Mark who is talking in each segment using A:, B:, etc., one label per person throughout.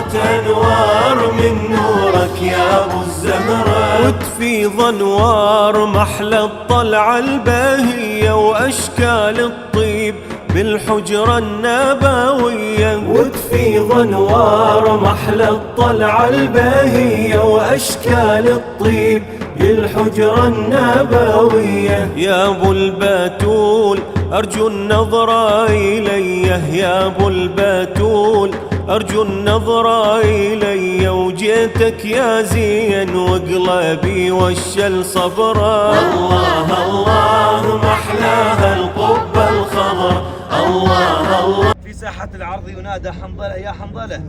A: صارت أنوار من نورك يا أبو الزهرة، وتفيض أنوار محلى الطلعة الباهية وأشكال الطيب بالحجرة النبوية، وتفيض أنوار محلى الطلعة الباهية وأشكال الطيب بالحجرة النبوية. يا أبو البتول أرجو النظرة إلي، يا أبو البتول أرجو النظرة إلي، وجيتك يا زين وقلبي والشل صبرا. الله الله محلاها القبة الخضر، الله الله.
B: في ساحة العرض ينادى حنظلة يا حنظلة،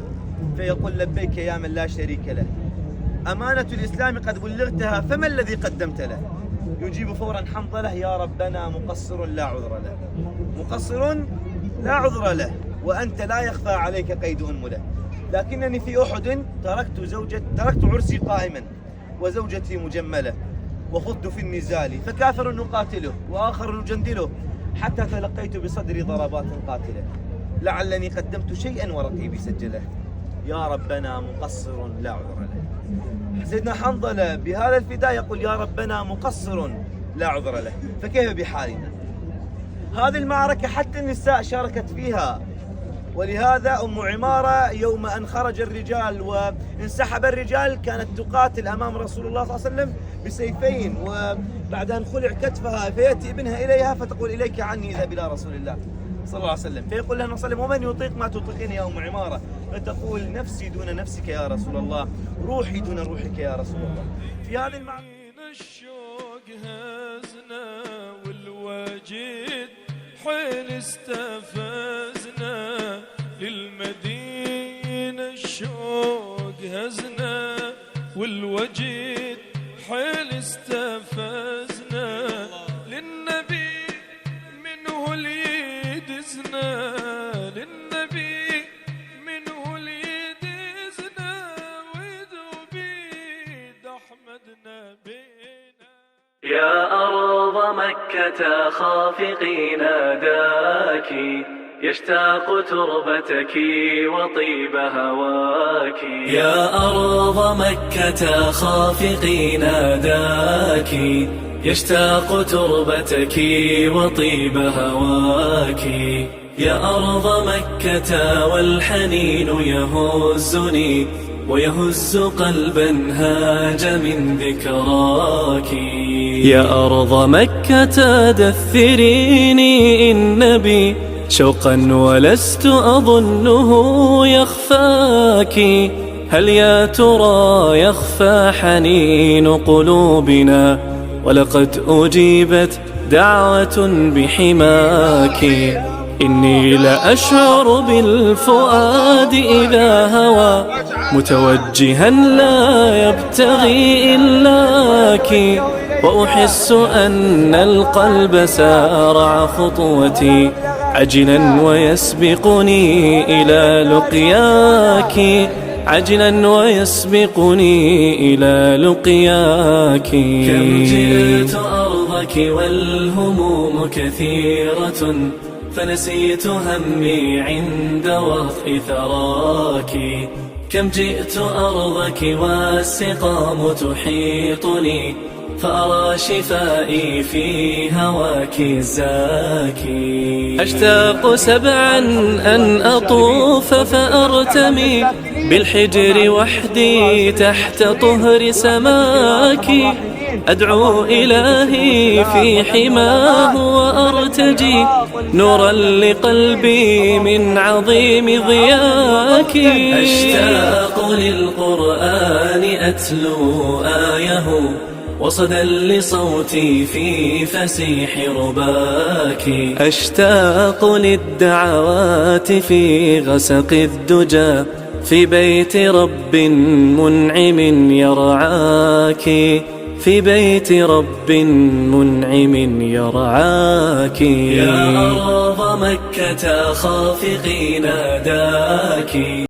B: فيقول لبيك يا من لا شريك له، أمانة الإسلام قد بلغتها فما الذي قدمت له؟ يجيب فورا حنظلة يا ربنا مقصر لا عذر له، مقصر لا عذر له، وأنت لا يخفى عليك قيد أنمله. لكنني في أحد تركت عرسي قائما وزوجتي مجملة، وخضت في النزال فكافر نقاتله وآخر نجندله، حتى تلقيت بصدري ضربات قاتلة، لعلني قدمت شيئا ورقيبي سجله، يا ربنا مقصر لا عذر له. سيدنا حنظلة بهذا الفداء يقول يا ربنا مقصر لا عذر له، فكيف بحالنا؟ هذه المعركة حتى النساء شاركت فيها، ولهذا أم عمارة يوم أن خرج الرجال وانسحب الرجال كانت تقاتل أمام رسول الله صلى الله عليه وسلم بسيفين، وبعد أن خلع كتفها فيأتي ابنها إليها فتقول إليك عني إذا بلا رسول الله صلى الله عليه وسلم، فيقول لها صلى الله عليه وسلم ومن يطيق ما تطيقين يا أم عمارة؟ فتقول نفسي دون نفسك يا رسول الله، روحي دون روحك يا رسول الله. في هذه
A: الشوق هزنا والوجد حيل استفزنا، للمدينة الشوق هزنا والوجد حيل استفزنا، للنبي منه اليدزنا، للنبي منه اليدزنا، وذبيد أحمد نبينا.
C: يا أرض مكة خافقي ناداك، يشتاق تربتك وطيب هواك. يا أرض مكة خافقي ناداك، يشتاق تربتك وطيب هواك. يا أرض مكة والحنين يهزني ويهز قلبا هاج من ذكراك. يا أرض مكة دثريني إن بي شوقا ولست أظنه يخفاك. هل يا ترى يخفى حنين قلوبنا ولقد أجيبت دعوة بحماك. إني لأشعر بالفؤاد إذا هوى متوجها لا يبتغي إلاك، وأحس أن القلب سارع خطوتي عجلا ويسبقني إلى لقياك، عجلا ويسبقني إلى لقياك. كم جئت أرضك والهموم كثيرة، فنسيت همي عند وطء ثراك. كم جئت أرضك والسقام تحيطني، فأرى شفائي في هواك الزاكي. أشتاق سبعا أن أطوف فأرتمي بالحجر وحدي تحت طهر سماك. أدعو إلهي في حماه وأرتجي نورا لقلبي من عظيم ضياك. أشتاق للقرآن أتلو آيه وصدا لصوتي في فسيح رباك. أشتاق للدعوات في غسق الدجى في بيت رب منعم يرعاك، في بيت رب منعم يرعاك. يا أرض مكة خافقي ناداك.